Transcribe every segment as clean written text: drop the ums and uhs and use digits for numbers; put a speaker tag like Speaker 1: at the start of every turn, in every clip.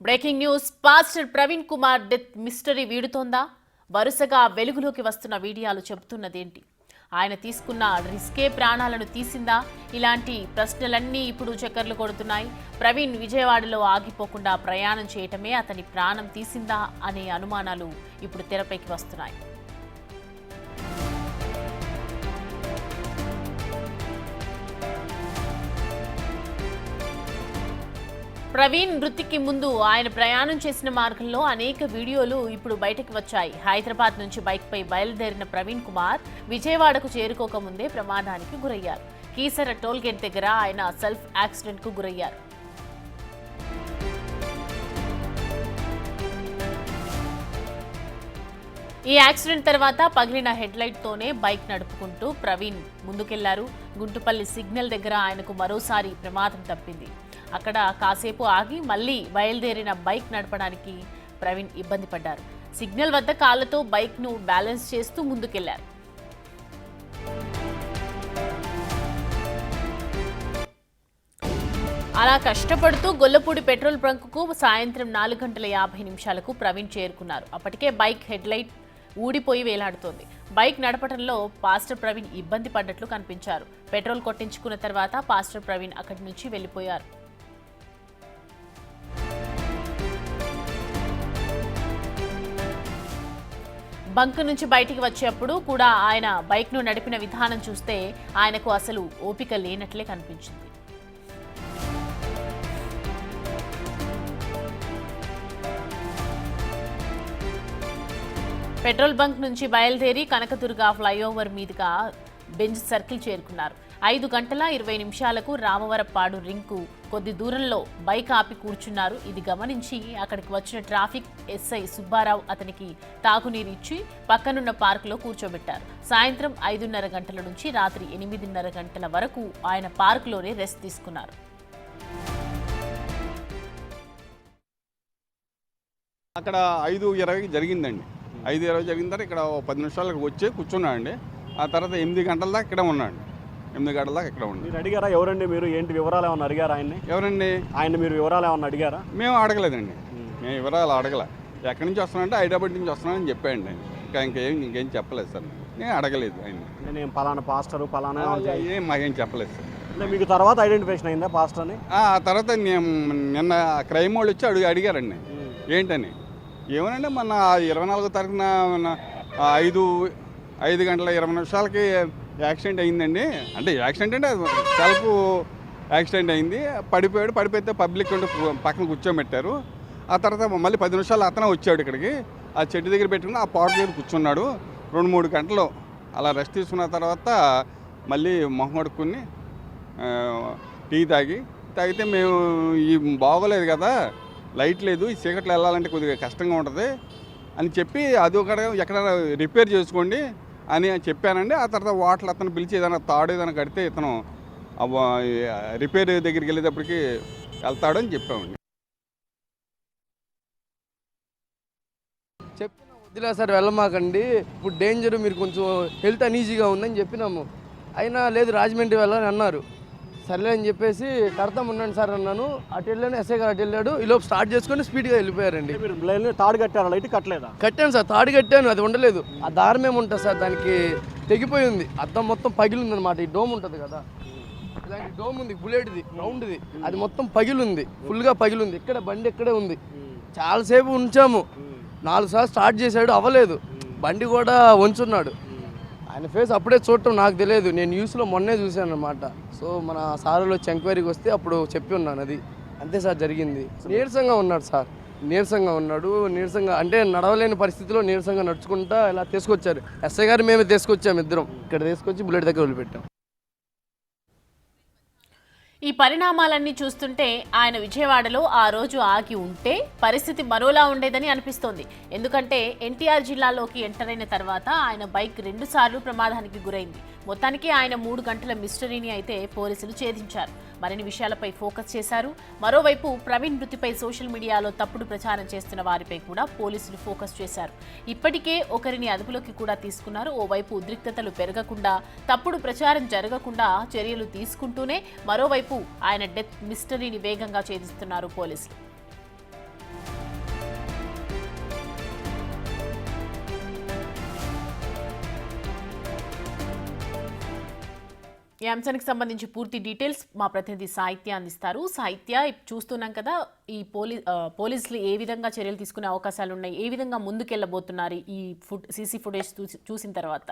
Speaker 1: Breaking news. Pastor Praveen Kumar death mystery వీడుతోందా? వరుసగా వెలుగులోకి వస్తున్న వీడియోలు చెబుతున్నదేంటి? ఆయన తీసుకున్న రిస్కే ప్రాణాలను తీసిందా? ఇలాంటి ప్రశ్నలన్నీ ఇప్పుడు చక్కర్లు కొడుతున్నాయి. ప్రవీణ్ విజయవాడలో ఆగిపోకుండా ప్రయాణం చేయటమే అతని ప్రాణం తీసిందా అనే అనుమానాలు ఇప్పుడు తెరపైకి వస్తున్నాయి. ప్రవీణ్ మృతికి ముందు ఆయన ప్రయాణం చేసిన మార్గంలో అనేక వీడియోలు ఇప్పుడు బయటకు వచ్చాయి. హైదరాబాద్ నుంచి బైక్పై బయలుదేరిన ప్రవీణ్ కుమార్ విజయవాడకు చేరుకోకముందే ప్రమాదానికి గురయ్యారు. కీసర టోల్గేట్ దగ్గర ఆయన సెల్ఫ్ యాక్సిడెంట్కు గురయ్యారు. ఈ యాక్సిడెంట్ తర్వాత పగిలిన హెడ్లైట్తోనే బైక్ నడుపుకుంటూ ప్రవీణ్ ముందుకెళ్లారు. గుంటుపల్లి సిగ్నల్ దగ్గర ఆయనకు మరోసారి ప్రమాదం తప్పింది. అక్కడ కాసేపు ఆగి మళ్లీ బయలుదేరిన బైక్ నడపడానికి ప్రవీణ్ ఇబ్బంది పడ్డారు. సిగ్నల్ వద్ద కాళ్లతో బైక్ను బ్యాలెన్స్ చేస్తూ ముందుకెళ్లారు. అలా కష్టపడుతూ గొల్లపూడి పెట్రోల్ బంకుకు సాయంత్రం 4:50 ప్రవీణ్ చేరుకున్నారు. అప్పటికే బైక్ హెడ్లైట్ ఊడిపోయి వేలాడుతోంది. బైక్ నడపడంలో పాస్టర్ ప్రవీణ్ ఇబ్బంది పడ్డట్లు కనిపించారు. పెట్రోల్ కొట్టించుకున్న తర్వాత పాస్టర్ ప్రవీణ్ అక్కడి నుంచి వెళ్లిపోయారు. బంక్ నుంచి బయటికి వచ్చేప్పుడు కూడా ఆయన బైక్ను నడిపిన విధానం చూస్తే ఆయనకు అసలు ఓపిక లేనట్లే కనిపించింది. పెట్రోల్ బంక్ నుంచి బయలుదేరి కనకదుర్గ ఫ్లైఓవర్ మీదుగా బెంజ్ సర్కిల్ చేరుకున్నారు. 5:20 రామవరపాడు రింగ్కు కొద్ది దూరంలో బైక్ ఆపి కూర్చున్నారు. ఇది గమనించి అక్కడికి వచ్చిన ట్రాఫిక్ ఎస్ఐ సుబ్బారావు అతనికి తాగునీరు ఇచ్చి పక్కనున్న పార్కులో కూర్చోబెట్టారు. సాయంత్రం 5:30 నుంచి రాత్రి 8:30 వరకు ఆయన పార్కులోనే రెస్ట్ తీసుకున్నారు.
Speaker 2: అక్కడ 5:20 జరిగిందండి. 5:20 జరిగిన తర్వాత ఇక్కడ 10 నిమిషాలకు వచ్చి కూర్చున్నాడండి. ఆ తర్వాత 8 గంటల దాకా ఇక్కడ ఉన్నాడు. 8 గంటల దాకా ఇక్కడ ఉన్నాడు.
Speaker 3: మీరు అడిగారా ఎవరండి మీరు ఏంటి వివరాలు ఏమన్నా అడిగారా ఆయన్ని?
Speaker 2: ఎవరండి
Speaker 3: ఆయన మీరు వివరాలు ఏమన్నా అడిగారా?
Speaker 2: మేము అడగలేదండి. మేము వివరాలు అడగలే. ఎక్కడి నుంచి వస్తున్నానంటే హైదరాబాద్ నుంచి వస్తున్నానని చెప్పాయండి. ఇంకేం చెప్పలేదు సార్. నేను అడగలేదు ఆయన.
Speaker 3: నేను పలానా పాస్టర్ పలానా
Speaker 2: ఏం మాకేం చెప్పలేదు సార్.
Speaker 3: అంటే మీకు తర్వాత ఐడెంటిఫికేషన్ అయిందా పాస్టర్ని?
Speaker 2: ఆ తర్వాత నిన్న క్రైమ్ వాళ్ళు వచ్చి అడిగారండి ఏంటని. ఏమనంటే మొన్న 24వ తారీఖున 5:20 యాక్సిడెంట్ అయిందండి. అంటే యాక్సిడెంట్ అంటే సెల్ఫ్ యాక్సిడెంట్ అయింది. పడిపోతే పబ్లిక్ ఉండి పక్కన కూర్చోబెట్టారు. ఆ తర్వాత మళ్ళీ 10 నిమిషాలు అతనే వచ్చాడు ఇక్కడికి. ఆ చెట్టు దగ్గర పెట్టుకుని ఆ పార్క్ దగ్గర కూర్చున్నాడు. 2-3 గంటలు అలా రెస్ట్ తీసుకున్న తర్వాత మళ్ళీ మొహం కడుక్కుని టీ తాగితే మేము ఈ బాగోలేదు కదా, లైట్ లేదు, ఈ చీకట్లో వెళ్ళాలంటే కొద్దిగా కష్టంగా ఉంటుంది అని చెప్పి అది ఎక్కడ రిపేర్ చేసుకోండి అని చెప్పానండి. ఆ తర్వాత వాటర్ అతను పిలిచి ఏదైనా తాడు ఏదైనా కడితే ఇతను రిపేర్ దగ్గరికి వెళ్ళేటప్పటికి వెళ్తాడు అని చెప్పామండి.
Speaker 4: చెప్పినా వద్దులే సార్ వెళ్ళమాకండి, ఇప్పుడు డేంజర్, మీరు కొంచెం హెల్త్ అనీజీగా ఉందని చెప్పినాము. అయినా లేదు రాజమండ్రి వెళ్ళని అన్నారు. సర్లే అని చెప్పేసి కడతాం ఉండండి సార్ అన్నాను. అటు వెళ్ళాను, ఎస్ఐ గారు అటు వెళ్ళాడు. ఈలోపు స్టార్ట్ చేసుకొని స్పీడ్గా వెళ్ళిపోయారండి.
Speaker 3: మీరు తాడు కట్టారా? లైట్ కట్టలేదా?
Speaker 4: కట్టాను సార్, తాడు కట్టాను, అది ఉండలేదు. ఆ దారం ఏముంటుంది సార్, దానికి తెగిపోయి ఉంది. అద్దం మొత్తం పగిలింది అనమాట. ఈ డోమ్ ఉంటుంది కదా, ఇలాంటి డోమ్ ఉంది బుల్లెట్ది రౌండ్ది, అది మొత్తం పగిలింది, ఫుల్గా పగిలింది. ఇక్కడ బండి ఇక్కడే ఉంది. చాలాసేపు ఉంచాము, 4 సార్లు స్టార్ట్ చేశాడు, అవ్వలేదు. బండి కూడా వంచున్నాడు. ఆయన ఫేస్ అప్పుడే చూడటం నాకు తెలియదు, నేను న్యూస్లో మొన్నే చూశాను అనమాట. సో మన సార్లు వచ్చి ఎంక్వైరీకి వస్తే అప్పుడు చెప్పి ఉన్నాను. అది అంతే సార్ జరిగింది. నీరసంగా ఉన్నాడు సార్, నీరసంగా అంటే నడవలేని పరిస్థితిలో నీరసంగా నడుచుకుంటా ఇలా తీసుకొచ్చారు. ఎస్ఐ గారు మేమే తీసుకొచ్చాము, ఇద్దరం ఇక్కడ తీసుకొచ్చి బుల్లెట్ దగ్గర వదిలిపెట్టాం.
Speaker 1: ఈ పరిణామాలన్నీ చూస్తుంటే ఆయన విజయవాడలో ఆ రోజు ఆగి ఉంటే పరిస్థితి మరోలా ఉండేదని అనిపిస్తోంది. ఎందుకంటే ఎన్టీఆర్ జిల్లాలోకి ఎంటర్ అయిన తర్వాత ఆయన బైక్ 2 సార్లు ప్రమాదానికి గురైంది. మొత్తానికి ఆయన 3 గంటల మిస్టరీని అయితే పోలీసులు ఛేదించారు. మరిన్ని విషయాలపై ఫోకస్ చేశారు. మరోవైపు ప్రవీణ్ మృతిపై సోషల్ మీడియాలో తప్పుడు ప్రచారం చేస్తున్న వారిపై కూడా పోలీసులు ఫోకస్ చేశారు. ఇప్పటికే ఒకరిని అదుపులోకి కూడా తీసుకున్నారు. ఓవైపు ఉద్రిక్తతలు పెరగకుండా, తప్పుడు ప్రచారం జరగకుండా చర్యలు తీసుకుంటూనే మరోవైపు ఆయన డెత్ మిస్టరీని వేగంగా ఛేదిస్తున్నారు పోలీసులు. ఈ అంశానికి సంబంధించి పూర్తి డీటెయిల్స్ మా ప్రతినిధి సాహిత్య అందిస్తారు. సాహిత్య, చూస్తున్నాం కదా ఈ పోలీసులు ఏ విధంగా చర్యలు తీసుకునే అవకాశాలు ఉన్నాయి, ఏ విధంగా ముందుకెళ్ళబోతున్నారు ఈ సీసీ ఫుటేజ్ చూసిన తర్వాత?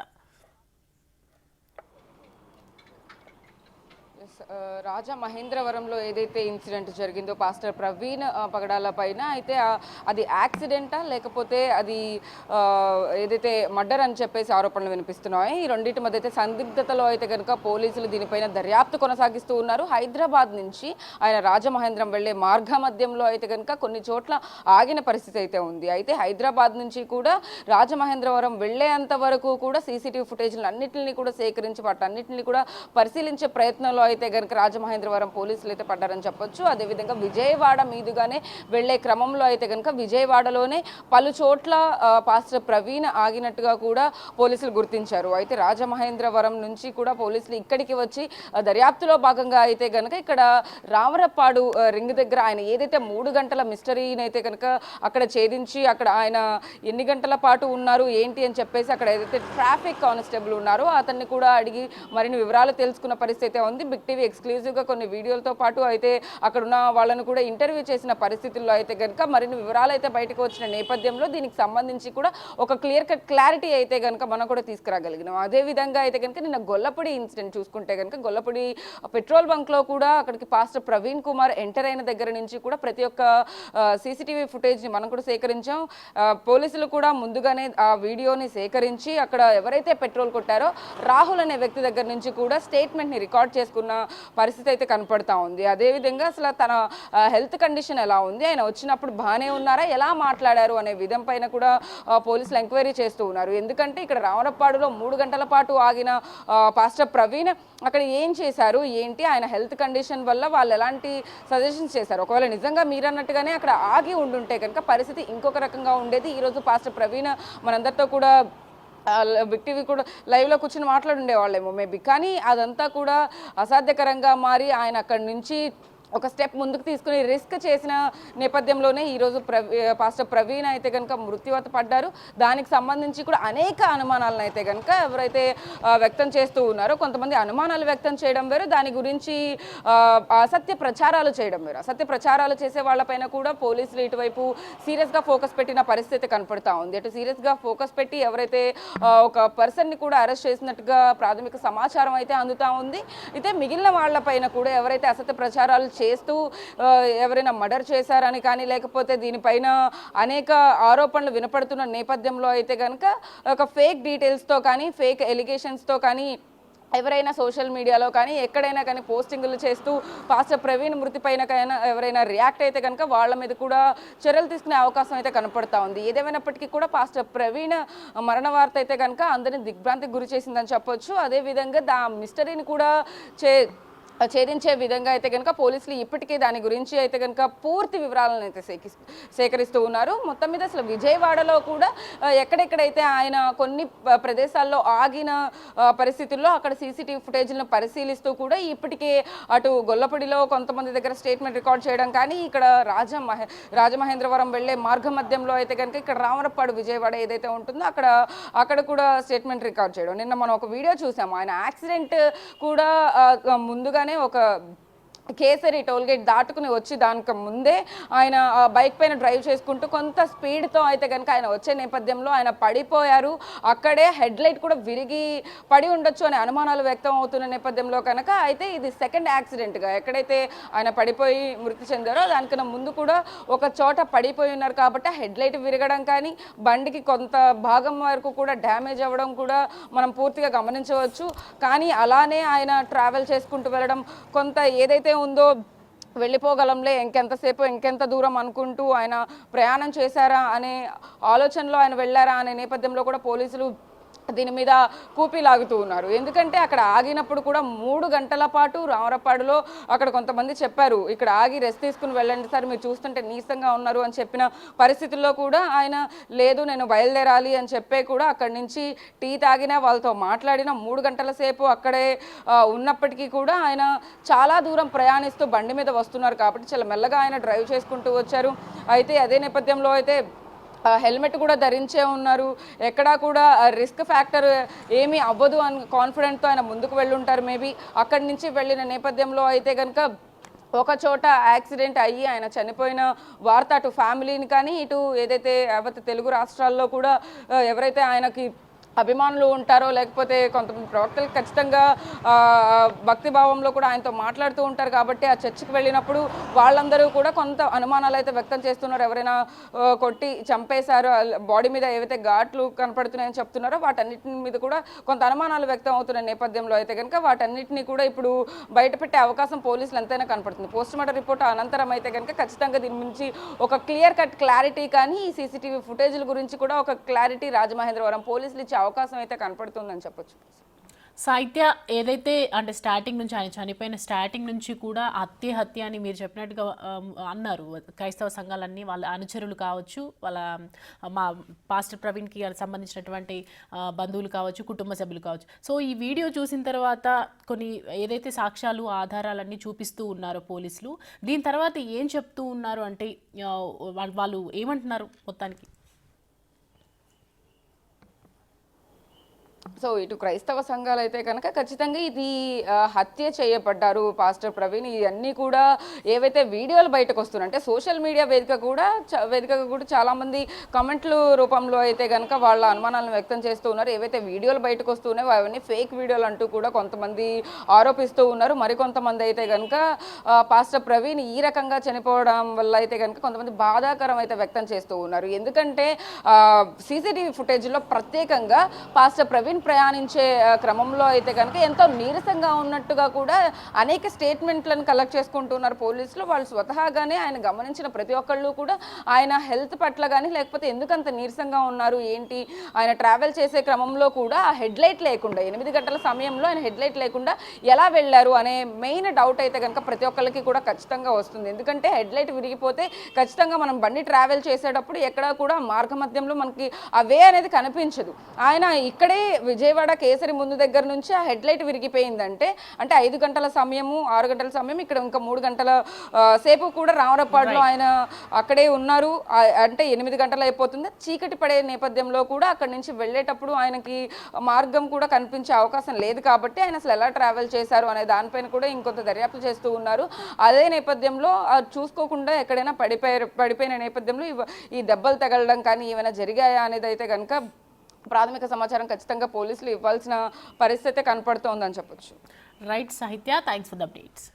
Speaker 5: రాజమహేంద్రవరంలో ఏదైతే ఇన్సిడెంట్ జరిగిందో పాస్టర్ ప్రవీణ్ పగడాల పైన, అయితే అది యాక్సిడెంటా లేకపోతే అది ఏదైతే మర్డర్ అని చెప్పేసి ఆరోపణలు వినిపిస్తున్నాయి. ఈ రెండింటి మధ్య అయితే సందిగ్ధతలో అయితే కనుక పోలీసులు దీనిపైన దర్యాప్తు కొనసాగిస్తూ ఉన్నారు. హైదరాబాద్ నుంచి ఆయన రాజమహేంద్రం వెళ్లే మార్గ మధ్యంలో అయితే కనుక కొన్ని చోట్ల ఆగిన పరిస్థితి అయితే ఉంది. అయితే హైదరాబాద్ నుంచి కూడా రాజమహేంద్రవరం వెళ్లేంత వరకు కూడా సీసీటీవీ ఫుటేజ్లు అన్నింటినీ కూడా సేకరించి వాటన్నింటినీ కూడా పరిశీలించే ప్రయత్నంలో అయితే కనుక రాజమహేంద్రవరం పోలీసులు అయితే పడ్డారని చెప్పొచ్చు. అదేవిధంగా విజయవాడ మీదుగానే వెళ్లే క్రమంలో అయితే కనుక విజయవాడలోనే పలు చోట్ల పాస్టర్ ప్రవీణ్ ఆగినట్టుగా కూడా పోలీసులు గుర్తించారు. అయితే రాజమహేంద్రవరం నుంచి కూడా పోలీసులు ఇక్కడికి వచ్చి దర్యాప్తులో భాగంగా అయితే కనుక ఇక్కడ రామరపాడు రింగ్ దగ్గర ఆయన ఏదైతే 3 గంటల మిస్టరీని అయితే కనుక అక్కడ ఛేదించి అక్కడ ఆయన ఎన్ని గంటల పాటు ఉన్నారు ఏంటి అని చెప్పేసి అక్కడ ఏదైతే ట్రాఫిక్ కానిస్టేబుల్ ఉన్నారో అతన్ని కూడా అడిగి మరిన్ని వివరాలు తెలుసుకున్న పరిస్థితి ఉంది. బిగ్ టీవీ ఎక్స్క్లూజివ్గా కొన్ని వీడియోలతో పాటు అయితే అక్కడ ఉన్న వాళ్ళను కూడా ఇంటర్వ్యూ చేసిన పరిస్థితుల్లో అయితే కనుక మరిన్ని వివరాలు అయితే బయటకు వచ్చిన నేపథ్యంలో దీనికి సంబంధించి కూడా ఒక క్లియర్ కట్ క్లారిటీ అయితే కనుక మనం కూడా తీసుకురాగలిగినాం. అదేవిధంగా అయితే కనుక నిన్న గొల్లపూడి ఇన్సిడెంట్ చూసుకుంటే కనుక గొల్లపూడి పెట్రోల్ బంక్లో కూడా అక్కడికి పాస్టర్ ప్రవీణ్ కుమార్ ఎంటర్ అయిన దగ్గర నుంచి కూడా ప్రతి ఒక్క సీసీటీవీ ఫుటేజ్ని మనం కూడా సేకరించాం. పోలీసులు కూడా ముందుగానే ఆ వీడియోని సేకరించి అక్కడ ఎవరైతే పెట్రోల్ కొట్టారో రాహుల్ అనే వ్యక్తి దగ్గర నుంచి కూడా స్టేట్మెంట్ని రికార్డ్ చేసుకున్న పరిస్థితి అయితే కనపడతా ఉంది. అదేవిధంగా అసలు తన హెల్త్ కండిషన్ ఎలా ఉంది, ఆయన వచ్చినప్పుడు బాగానే ఉన్నారా, ఎలా మాట్లాడారు అనే విధం పైన కూడా పోలీసులు ఎంక్వైరీ చేస్తూ ఉన్నారు. ఎందుకంటే ఇక్కడ రామరపాడులో 3 గంటల పాటు ఆగిన పాస్టర్ ప్రవీణ్ అక్కడ ఏం చేశారు ఏంటి, ఆయన హెల్త్ కండిషన్ వల్ల వాళ్ళు ఎలాంటి సజెషన్స్ చేశారు, ఒకవేళ నిజంగా మీరన్నట్టుగానే అక్కడ ఆగి ఉండుంటే కనుక పరిస్థితి ఇంకొక రకంగా ఉండేది. ఈరోజు పాస్టర్ ప్రవీణ్ మనందరితో కూడా బిగ్ టీవీ కూడా లైవ్లో కూర్చొని మాట్లాడుండేవాళ్ళేమో మేబీ. కానీ అదంతా కూడా అసాధ్యకరంగా మారి ఆయన అక్కడి నుంచి ఒక స్టెప్ ముందుకు తీసుకుని రిస్క్ చేసిన నేపథ్యంలోనే ఈరోజు పాస్టర్ ప్రవీణ్ అయితే కనుక మృత్యువాత పడ్డారు. దానికి సంబంధించి కూడా అనేక అనుమానాలను అయితే కనుక ఎవరైతే వ్యక్తం చేస్తూ ఉన్నారో, కొంతమంది అనుమానాలు వ్యక్తం చేయడం వేరు, దాని గురించి అసత్య ప్రచారాలు చేయడం వేరు. అసత్య ప్రచారాలు చేసే వాళ్ళపైన కూడా పోలీసులు ఇటువైపు సీరియస్గా ఫోకస్ పెట్టిన పరిస్థితి కనపడతా ఉంది. అటు సీరియస్గా ఫోకస్ పెట్టి ఎవరైతే ఒక పర్సన్ని కూడా అరెస్ట్ చేసినట్టుగా ప్రాథమిక సమాచారం అయితే అందుతూ ఉంది. అయితే మిగిలిన వాళ్ళపైన కూడా ఎవరైతే అసత్య ప్రచారాలు చేస్తూ ఎవరైనా మర్డర్ చేశారని కానీ లేకపోతే దీనిపైన అనేక ఆరోపణలు వినపడుతున్న నేపథ్యంలో అయితే కనుక ఒక ఫేక్ డీటెయిల్స్తో కానీ ఫేక్ ఎలిగేషన్స్తో కానీ ఎవరైనా సోషల్ మీడియాలో కానీ ఎక్కడైనా కానీ పోస్టింగులు చేస్తూ పాస్టర్ ప్రవీణ్ మృతి పైన ఎవరైనా రియాక్ట్ అయితే కనుక వాళ్ళ మీద కూడా చర్యలు తీసుకునే అవకాశం అయితే కనపడతా ఉంది. ఏదేమైనప్పటికీ కూడా పాస్టర్ ప్రవీణ్ మరణ వార్త అయితే కనుక అందరినీ దిగ్భ్రాంతికి గురి చేసిందని చెప్పొచ్చు. అదేవిధంగా మిస్టరీని కూడా ఛేదించే విధంగా అయితే కనుక పోలీసులు ఇప్పటికే దాని గురించి అయితే కనుక పూర్తి వివరాలను అయితే సేకరిస్తూ ఉన్నారు. మొత్తం మీద అసలు విజయవాడలో కూడా ఎక్కడెక్కడైతే ఆయన కొన్ని ప్రదేశాల్లో ఆగిన పరిస్థితుల్లో అక్కడ సీసీటీవీ ఫుటేజ్లను పరిశీలిస్తూ కూడా ఇప్పటికే అటు గొల్లపూడిలో కొంతమంది దగ్గర స్టేట్మెంట్ రికార్డ్ చేయడం కానీ ఇక్కడ రాజమహేంద్రవరం వెళ్లే మార్గ మధ్యంలో అయితే కనుక ఇక్కడ రామరపాడు విజయవాడ ఏదైతే ఉంటుందో అక్కడ కూడా స్టేట్మెంట్ రికార్డ్ చేయడం. నిన్న మనం ఒక వీడియో చూసాము, ఆయన యాక్సిడెంట్ కూడా ముందుగా ఒక కేసరి టోల్గేట్ దాటుకుని వచ్చి దానికి ముందే ఆయన బైక్ పైన డ్రైవ్ చేసుకుంటూ కొంత స్పీడ్తో అయితే కనుక ఆయన వచ్చే నేపథ్యంలో ఆయన పడిపోయారు. అక్కడే హెడ్ లైట్ కూడా విరిగి పడి ఉండొచ్చు అనే అనుమానాలు వ్యక్తం అవుతున్న నేపథ్యంలో కనుక అయితే ఇది సెకండ్ యాక్సిడెంట్గా ఎక్కడైతే ఆయన పడిపోయి మృతి చెందారో దానికన్నా ముందు కూడా ఒక చోట పడిపోయి ఉన్నారు కాబట్టి హెడ్ లైట్ విరగడం కానీ బండికి కొంత భాగం వరకు కూడా డ్యామేజ్ అవ్వడం కూడా మనం పూర్తిగా గమనించవచ్చు. కానీ అలానే ఆయన ట్రావెల్ చేసుకుంటూ వెళ్ళడం కొంత ఏదైతే ఉందో వెళ్ళిపోగలంలే ఇంకెంత దూరం అనుకుంటూ ఆయన ప్రయాణం చేశారా అనే ఆలోచనలో ఆయన వెళ్ళారా అనే నేపథ్యంలో కూడా పోలీసులు దీని మీద కూపీ లాగుతూ ఉన్నారు. ఎందుకంటే అక్కడ ఆగినప్పుడు కూడా 3 గంటల పాటు రామరపాడులో అక్కడ కొంతమంది చెప్పారు ఇక్కడ ఆగి రెస్ట్ తీసుకుని వెళ్ళండి సార్, మీరు చూస్తుంటే నీరసంగా ఉన్నారు అని చెప్పిన పరిస్థితుల్లో కూడా ఆయన లేదు నేను బయలుదేరాలి అని చెప్పే కూడా అక్కడి నుంచి టీ తాగినా వాళ్ళతో మాట్లాడిన 3 గంటల సేపు అక్కడే ఉన్నప్పటికీ కూడా ఆయన చాలా దూరం ప్రయాణిస్తూ బండి మీద వస్తున్నారు కాబట్టి చాలా మెల్లగా ఆయన డ్రైవ్ చేసుకుంటూ వచ్చారు. అయితే అదే నేపథ్యంలో అయితే హెల్మెట్ కూడా ధరించే ఉన్నారు, ఎక్కడా కూడా రిస్క్ ఫ్యాక్టర్ ఏమీ అవ్వదు అని కాన్ఫిడెంట్తో ఆయన ముందుకు వెళ్ళుంటారు. మేబీ అక్కడి నుంచి వెళ్ళిన నేపథ్యంలో అయితే కనుక ఒక చోట యాక్సిడెంట్ అయ్యి ఆయన చనిపోయిన వార్త అటు ఫ్యామిలీని కానీ ఇటు ఏదైతే యావత్ తెలుగు రాష్ట్రాల్లో కూడా ఎవరైతే ఆయనకి అభిమానులు ఉంటారో లేకపోతే కొంతమంది ప్రవక్తలు ఖచ్చితంగా భక్తిభావంలో కూడా ఆయనతో మాట్లాడుతూ ఉంటారు కాబట్టి ఆ చర్చికి వెళ్ళినప్పుడు వాళ్ళందరూ కూడా కొంత అనుమానాలు అయితే వ్యక్తం చేస్తున్నారు. ఎవరైనా కొట్టి చంపేశారో, బాడీ మీద ఏవైతే ఘాట్లు కనపడుతున్నాయని చెప్తున్నారో వాటన్నిటి మీద కూడా కొంత అనుమానాలు వ్యక్తం అవుతున్న నేపథ్యంలో అయితే కనుక వాటన్నిటిని కూడా ఇప్పుడు బయటపెట్టే అవకాశం పోలీసులు ఎంతైనా కనపడుతుంది. పోస్ట్మార్టం రిపోర్ట్ అనంతరం అయితే కనుక ఖచ్చితంగా దీని నుంచి ఒక క్లియర్ కట్ క్లారిటీ కానీ ఈ సీసీటీవీ ఫుటేజ్ల గురించి కూడా ఒక క్లారిటీ రాజమహేంద్రవరం పోలీసులు ఇచ్చే అవకాశం అయితే కనపడుతుందని చెప్పొచ్చు.
Speaker 1: సాహిత్య ఏదైతే అంటే స్టార్టింగ్ నుంచి ఆయన చనిపోయిన స్టార్టింగ్ నుంచి కూడా హత్య అని మీరు చెప్పినట్టుగా అన్నారు. క్రైస్తవ సంఘాలన్నీ వాళ్ళ అనుచరులు కావచ్చు, వాళ్ళ మా పాస్టర్ ప్రవీణ్కి సంబంధించినటువంటి బంధువులు కావచ్చు, కుటుంబ సభ్యులు కావచ్చు. సో ఈ వీడియో చూసిన తర్వాత కొన్ని ఏదైతే సాక్ష్యాలు ఆధారాలన్నీ చూపిస్తూ ఉన్నారో పోలీసులు, దీని తర్వాత ఏం చెప్తూ ఉన్నారు అంటే వాళ్ళు ఏమంటున్నారు మొత్తానికి?
Speaker 5: సో ఇటు క్రైస్తవ సంఘాలు అయితే కనుక ఖచ్చితంగా ఇది హత్య చేయబడ్డారు పాస్టర్ ప్రవీణ్, ఇవన్నీ కూడా ఏవైతే వీడియోలు బయటకు వస్తున్నాయి అంటే సోషల్ మీడియా వేదికగా కూడా చాలామంది కమెంట్లు రూపంలో అయితే కనుక వాళ్ళ అనుమానాలను వ్యక్తం చేస్తూ ఉన్నారు. ఏవైతే వీడియోలు బయటకు వస్తున్నాయో అవన్నీ ఫేక్ వీడియోలు అంటూ కూడా కొంతమంది ఆరోపిస్తూ ఉన్నారు. మరికొంతమంది అయితే కనుక పాస్టర్ ప్రవీణ్ ఈ రకంగా చనిపోవడం వల్ల అయితే కనుక కొంతమంది బాధాకరం అయితే వ్యక్తం చేస్తూ ఉన్నారు. ఎందుకంటే సీసీటీవీ ఫుటేజ్లో ప్రత్యేకంగా పాస్టర్ ప్రవీణ్ ప్రయాణించే క్రమంలో అయితే కనుక ఎంతో నీరసంగా ఉన్నట్టుగా కూడా అనేక స్టేట్మెంట్లను కలెక్ట్ చేసుకుంటున్నారు పోలీసులు. వాళ్ళు స్వతహాగానే ఆయన గమనించిన ప్రతి ఒక్కళ్ళు కూడా ఆయన హెల్త్ పట్ల కానీ లేకపోతే ఎందుకంత నీరసంగా ఉన్నారు ఏంటి, ఆయన ట్రావెల్ చేసే క్రమంలో కూడా ఆ హెడ్లైట్ లేకుండా 8 గంటల సమయంలో ఆయన హెడ్లైట్ లేకుండా ఎలా వెళ్ళారు అనే మెయిన్ డౌట్ అయితే కనుక ప్రతి ఒక్కరికి కూడా ఖచ్చితంగా వస్తుంది. ఎందుకంటే హెడ్లైట్ విరిగిపోతే ఖచ్చితంగా మనం బండి ట్రావెల్ చేసేటప్పుడు ఎక్కడా కూడా మార్గ మధ్యంలో మనకి ఆ వే అనేది కనిపించదు. ఆయన ఇక్కడే విజయవాడ కేసరి ముందు దగ్గర నుంచి ఆ హెడ్లైట్ విరిగిపోయిందంటే అంటే 5 గంటల సమయము 6 గంటల సమయం ఇక్కడ ఇంకా 3 గంటల సేపు కూడా రామరపాడులో ఆయన అక్కడే ఉన్నారు. అంటే 8 గంటలు అయిపోతుంది, చీకటి పడే నేపథ్యంలో కూడా అక్కడి నుంచి వెళ్ళేటప్పుడు ఆయనకి మార్గం కూడా కనిపించే అవకాశం లేదు కాబట్టి ఆయన అసలు ఎలా ట్రావెల్ చేశారు అనే దానిపైన కూడా ఇంకొంత దర్యాప్తు చేస్తూ ఉన్నారు. అదే నేపథ్యంలో చూసుకోకుండా ఎక్కడైనా పడిపోయిన నేపథ్యంలో ఈ దెబ్బలు తగలడం కానీ ఏమైనా జరిగాయా అనేది అయితే కనుక ప్రాథమిక సమాచారం ఖచ్చితంగా పోలీసులు ఇవ్వాల్సిన పరిస్థితి కనపడుతోందని చెప్పొచ్చు.
Speaker 1: రైట్ సాహిత్య, థ్యాంక్స్ ఫర్ ద అప్డేట్స్.